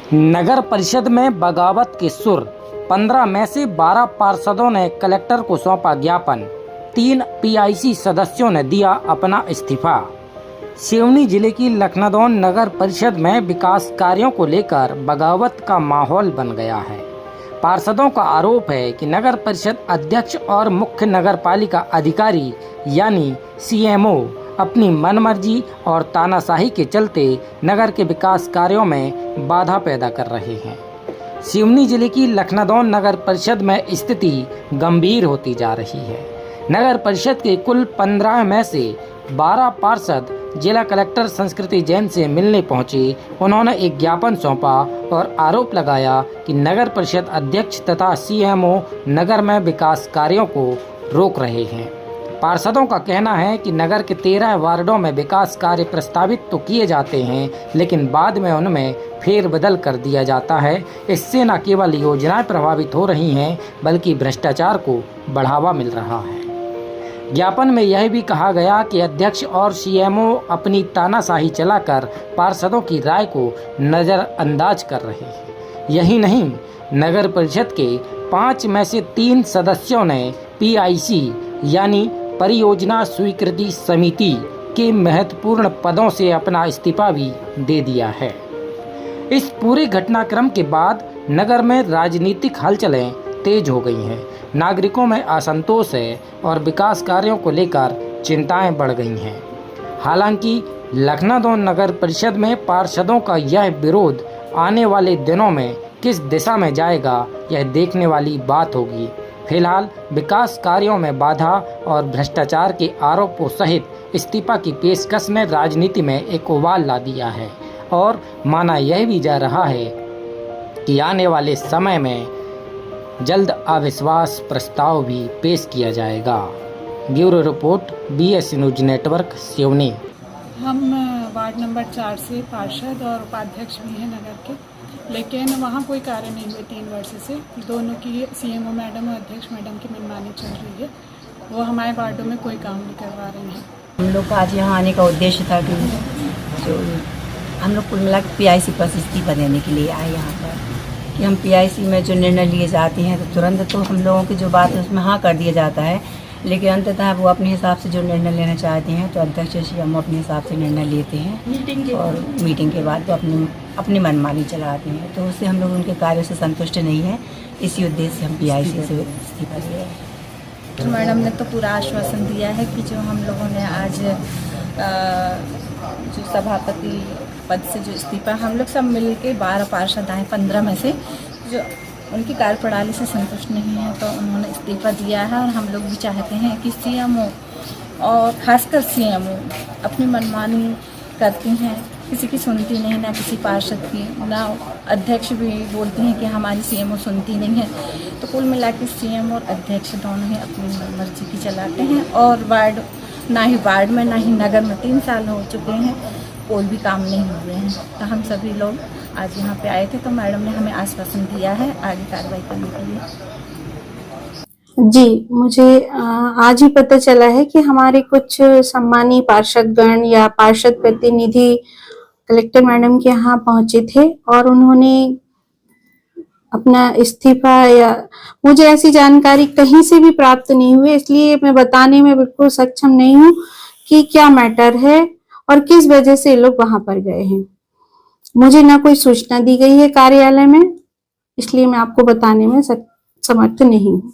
नगर परिषद में बगावत के सुर। 15 में से 12 पार्षदों ने कलेक्टर को सौंपा ज्ञापन। 3 पीआईसी सदस्यों ने दिया अपना इस्तीफा। सिवनी जिले की लखनदौन नगर परिषद में विकास कार्यों को लेकर बगावत का माहौल बन गया है। पार्षदों का आरोप है कि नगर परिषद अध्यक्ष और मुख्य नगर पालिका अधिकारी यानी सीएमओ अपनी मनमर्जी और तानाशाही के चलते नगर के विकास कार्यों में बाधा पैदा कर रहे हैं। सिवनी जिले की लखनदौन नगर परिषद में स्थिति गंभीर होती जा रही है। नगर परिषद के कुल 15 में से 12 पार्षद जिला कलेक्टर संस्कृति जैन से मिलने पहुंचे। उन्होंने एक ज्ञापन सौंपा और आरोप लगाया कि नगर परिषद अध्यक्ष तथा सीएमओ नगर में विकास कार्यों को रोक रहे हैं। पार्षदों का कहना है कि नगर के 13 वार्डों में विकास कार्य प्रस्तावित तो किए जाते हैं, लेकिन बाद में उनमें फेरबदल कर दिया जाता है। इससे न केवल योजनाएं प्रभावित हो रही हैं, बल्कि भ्रष्टाचार को बढ़ावा मिल रहा है। ज्ञापन में यह भी कहा गया कि अध्यक्ष और सीएमओ अपनी तानाशाही चलाकर पार्षदों की राय को नज़रअंदाज कर रहे हैं। यही नहीं, नगर परिषद के 5 में से 3 सदस्यों ने पीआईसी यानी परियोजना स्वीकृति समिति के महत्वपूर्ण पदों से अपना इस्तीफा भी दे दिया है। इस पूरे घटनाक्रम के बाद नगर में राजनीतिक हलचलें तेज हो गई हैं। नागरिकों में असंतोष है और विकास कार्यों को लेकर चिंताएं बढ़ गई हैं। हालांकि लखनदौन नगर परिषद में पार्षदों का यह विरोध आने वाले दिनों में किस दिशा में जाएगा, यह देखने वाली बात होगी। फिलहाल विकास कार्यों में बाधा और भ्रष्टाचार के आरोपों सहित इस्तीफा की पेशकश ने राजनीति में एक उबाल ला दिया है और माना यह भी जा रहा है कि आने वाले समय में जल्द अविश्वास प्रस्ताव भी पेश किया जाएगा। Bureau report, BS news network, Seoni. हम वार्ड नंबर 4 से पार्षद और उपाध्यक्ष भी हैं नगर के, लेकिन वहाँ कोई कार्य नहीं हुए 3 वर्ष से। दोनों की सीएमओ मैडम और अध्यक्ष मैडम की मनमानी चल रही है। वो हमारे वार्डों में कोई काम नहीं करवा रहे हैं। हम लोग का आज यहाँ आने का उद्देश्य था कि जो हम लोग कुल मिला के पीआईसी पर इस्तीफा देने के लिए आए यहाँ पर, कि हम पीआईसी में जो निर्णय लिए जाते हैं तो तुरंत तो हम लोगों की जो बात है उसमें हाँ कर दिया जाता है, लेकिन अंततः वो अपने हिसाब से जो निर्णय लेना चाहते हैं तो अध्यक्ष सीएमओ अपने हिसाब से निर्णय लेते हैं और मीटिंग के बाद वो अपनी मनमानी चलाते हैं। तो उससे हम लोग उनके कार्यों से संतुष्ट नहीं हैं। इसी उद्देश्य से हम पीआईसी से इस्तीफा दिया है। तो मैडम ने तो पूरा आश्वासन दिया है कि जो हम लोगों ने आज जो सभापति पद से जो इस्तीफा, हम लोग सब मिल के 12 पार्षद आए 15 में से, जो उनकी कार्यप्रणाली से संतुष्ट नहीं है तो उन्होंने इस्तीफा दिया है। और हम लोग भी चाहते हैं कि सीएमओ और खासकर सीएमओ अपनी मनमानी करती हैं, किसी की सुनती नहीं, ना किसी पार्षद की, ना अध्यक्ष भी बोलती हैं कि हमारी सीएमओ सुनती नहीं है। तो कुल मिला के सीएम और अध्यक्ष दोनों ही अपनी मर्जी की चलाते हैं और वार्ड ना ही वार्ड में ना ही नगर में 3 साल हो चुके हैं, कोई भी काम नहीं हुए हैं। तो हम सभी लोग आज यहाँ पे आए थे तो मैडम ने हमें आश्वासन दिया है आगे कार्रवाई करने के लिए। जी, मुझे आज ही पता चला है कि हमारे कुछ सम्मानी पार्षदगण या पार्षद प्रतिनिधि कलेक्टर मैडम के यहाँ पहुंचे थे और उन्होंने अपना इस्तीफा, या मुझे ऐसी जानकारी कहीं से भी प्राप्त नहीं हुई, इसलिए मैं बताने में बिल्कुल सक्षम नहीं हूँ कि क्या मैटर है और किस वजह से लोग वहां पर गए हैं। मुझे ना कोई सूचना दी गई है कार्यालय में, इसलिए मैं आपको बताने में समर्थ नहीं हूँ।